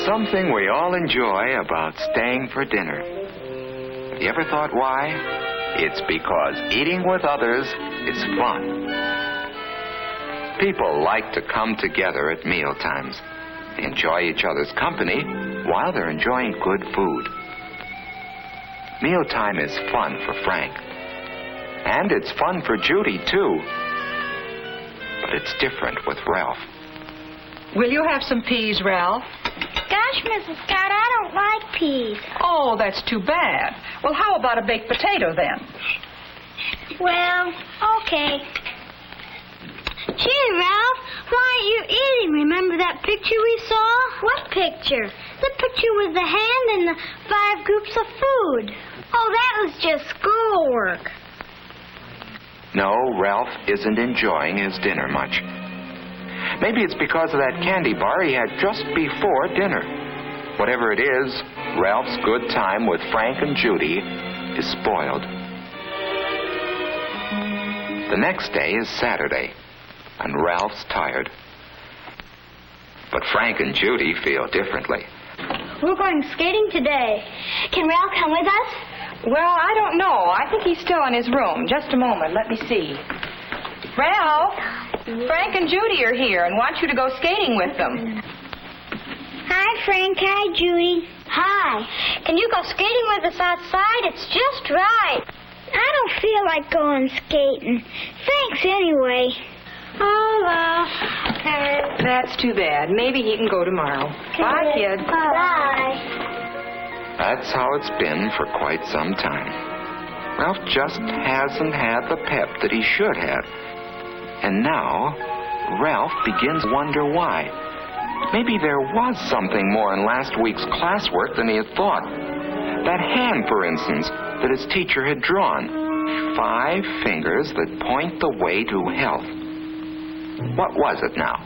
something we all enjoy about staying for dinner. Have you ever thought why? It's because eating with others is fun. People like to come together at meal times, enjoy each other's company while they're enjoying good food. Mealtime is fun for Frank. And it's fun for Judy, too. But it's different with Ralph. Will you have some peas, Ralph? Gosh, Mrs. Scott, I don't like peas. Oh, that's too bad. Well, how about a baked potato, then? Well, okay. Gee, Ralph, why aren't you eating? Remember that picture we saw? What picture? The picture with the hand and the 5 groups of food. Oh, that was just schoolwork. No, Ralph isn't enjoying his dinner much. Maybe it's because of that candy bar he had just before dinner. Whatever it is, Ralph's good time with Frank and Judy is spoiled. The next day is Saturday, and Ralph's tired. But Frank and Judy feel differently. We're going skating today. Can Ralph come with us? Well, I don't know. I think he's still in his room. Just a moment. Let me see. Ralph, Frank and Judy are here and want you to go skating with them. Hi, Frank. Hi, Judy. Hi. Can you go skating with us outside? It's just right. I don't feel like going skating. Thanks anyway. Oh, well. Okay. That's too bad. Maybe he can go tomorrow. Bye, kid. Bye. That's how it's been for quite some time. Ralph just hasn't had the pep that he should have. And now, Ralph begins to wonder why. Maybe there was something more in last week's classwork than he had thought. That hand, for instance, that his teacher had drawn. 5 fingers that point the way to health. What was it now?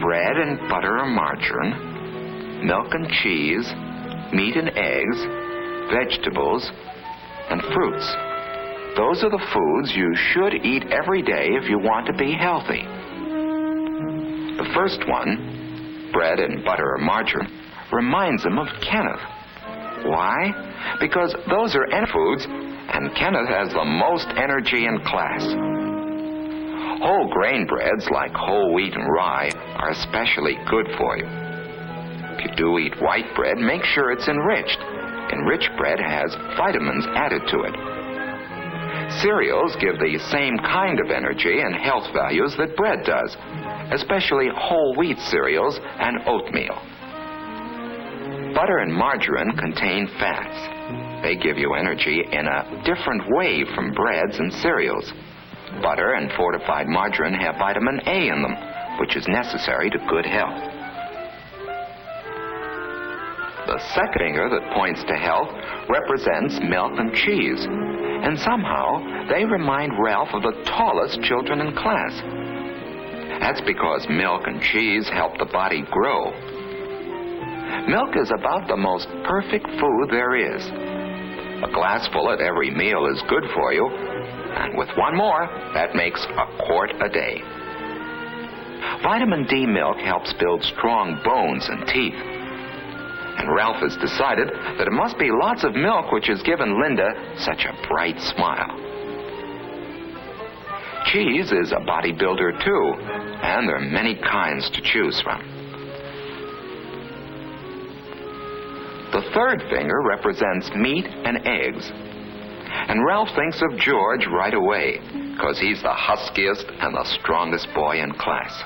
Bread and butter or margarine, milk and cheese, meat and eggs, vegetables, and fruits. Those are the foods you should eat every day if you want to be healthy. The first one, bread and butter or margarine, reminds him of Kenneth. Why? Because those are foods, and Kenneth has the most energy in class. Whole grain breads like whole wheat and rye are especially good for you. If you do eat white bread, make sure it's enriched. Enriched bread has vitamins added to it. Cereals give the same kind of energy and health values that bread does, especially whole wheat cereals and oatmeal. Butter and margarine contain fats. They give you energy in a different way from breads and cereals. Butter and fortified margarine have vitamin A in them, which is necessary to good health. The second finger that points to health represents milk and cheese, and somehow they remind Ralph of the tallest children in class. That's because milk and cheese help the body grow. Milk is about the most perfect food there is. A glassful at every meal is good for you, and with one more, that makes a quart a day. Vitamin D milk helps build strong bones and teeth. And Ralph has decided that it must be lots of milk which has given Linda such a bright smile. Cheese is a bodybuilder too, and there are many kinds to choose from. The third finger represents meat and eggs. And Ralph thinks of George right away, because he's the huskiest and the strongest boy in class.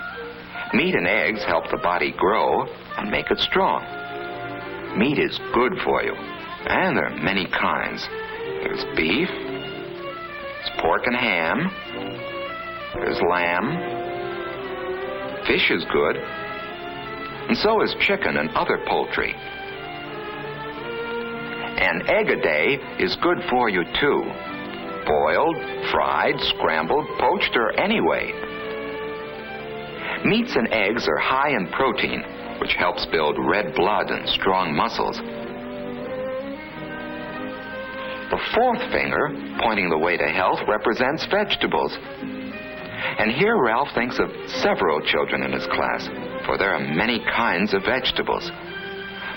Meat and eggs help the body grow and make it strong. Meat is good for you, and there are many kinds. There's beef, there's pork and ham, there's lamb, fish is good, and so is chicken and other poultry. An egg a day is good for you, too. Boiled, fried, scrambled, poached, or any way. Meats and eggs are high in protein, which helps build red blood and strong muscles. The fourth finger, pointing the way to health, represents vegetables. And here Ralph thinks of several children in his class, for there are many kinds of vegetables.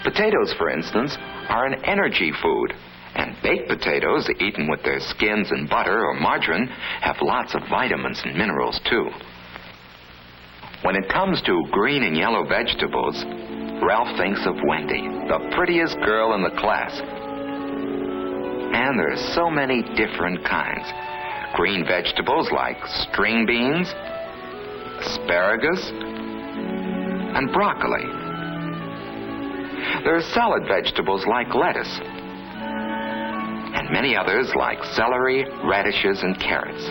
Potatoes, for instance, are an energy food, and baked potatoes, eaten with their skins and butter or margarine, have lots of vitamins and minerals, too. When it comes to green and yellow vegetables, Ralph thinks of Wendy, the prettiest girl in the class. And there are so many different kinds. Green vegetables like string beans, asparagus, and broccoli. There are salad vegetables like lettuce, and many others like celery, radishes, and carrots.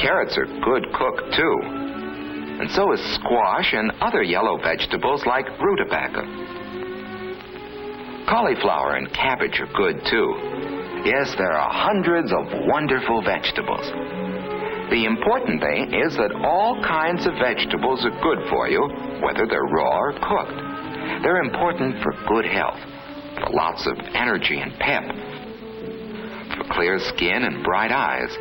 Carrots are good cooked, too. And so is squash and other yellow vegetables like rutabaga. Cauliflower and cabbage are good, too. Yes, there are hundreds of wonderful vegetables. The important thing is that all kinds of vegetables are good for you, whether they're raw or cooked. They're important for good health, for lots of energy and pep, for clear skin and bright eyes,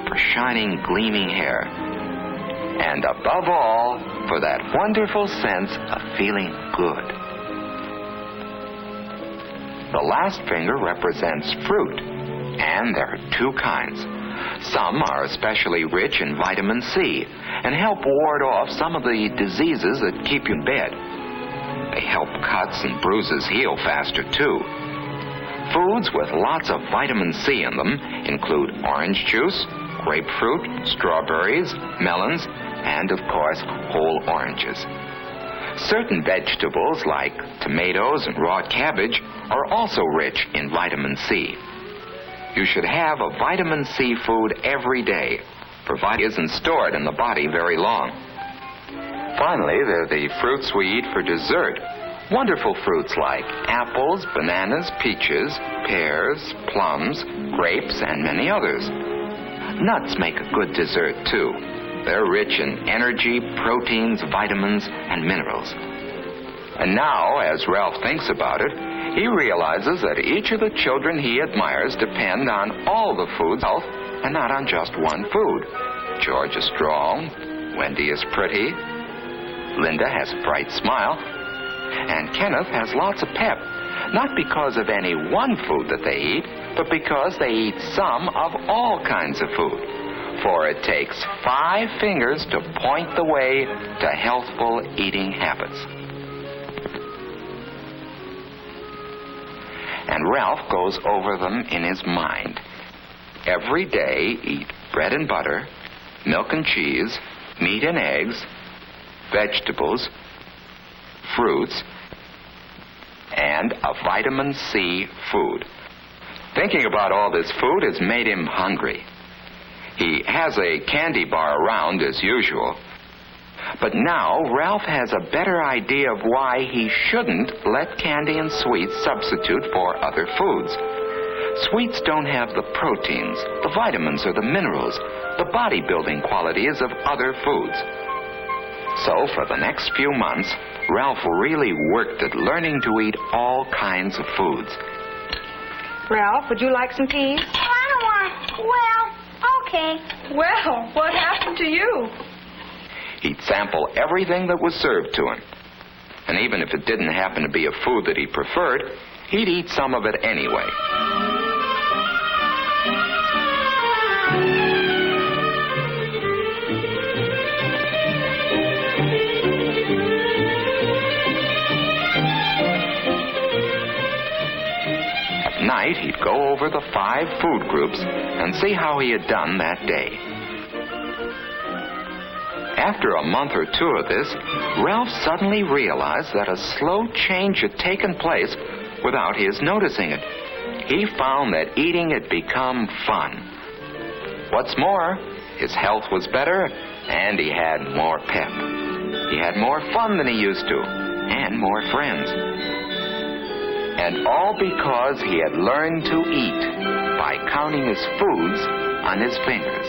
for shining, gleaming hair, and above all, for that wonderful sense of feeling good. The last finger represents fruit, and there are two kinds. Some are especially rich in vitamin C and help ward off some of the diseases that keep you in bed. They help cuts and bruises heal faster, too. Foods with lots of vitamin C in them include orange juice, grapefruit, strawberries, melons, and, of course, whole oranges. Certain vegetables, like tomatoes and raw cabbage, are also rich in vitamin C. You should have a vitamin C food every day, provided it isn't stored in the body very long. Finally, there are the fruits we eat for dessert. Wonderful fruits like apples, bananas, peaches, pears, plums, grapes, and many others. Nuts make a good dessert, too. They're rich in energy, proteins, vitamins, and minerals. And now, as Ralph thinks about it, he realizes that each of the children he admires depend on all the food's health and not on just one food. George is strong, Wendy is pretty, Linda has a bright smile, and Kenneth has lots of pep, not because of any one food that they eat, but because they eat some of all kinds of food. For it takes 5 fingers to point the way to healthful eating habits. And Ralph goes over them in his mind. Every day, eat bread and butter, milk and cheese, meat and eggs, vegetables, fruits, and a vitamin C food. Thinking about all this food has made him hungry. He has a candy bar around as usual. But now Ralph has a better idea of why he shouldn't let candy and sweets substitute for other foods. Sweets don't have the proteins, the vitamins, or the minerals, the bodybuilding qualities of other foods. So for the next few months, Ralph really worked at learning to eat all kinds of foods. Ralph, would you like some peas? I don't want. Well, okay. Well, what happened to you? He'd sample everything that was served to him. And even if it didn't happen to be a food that he preferred, he'd eat some of it anyway. At night, he'd go over the 5 food groups and see how he had done that day. After a month or 2 of this, Ralph suddenly realized that a slow change had taken place without his noticing it. He found that eating had become fun. What's more, his health was better and he had more pep. He had more fun than he used to, and more friends. And all because he had learned to eat by counting his foods on his fingers.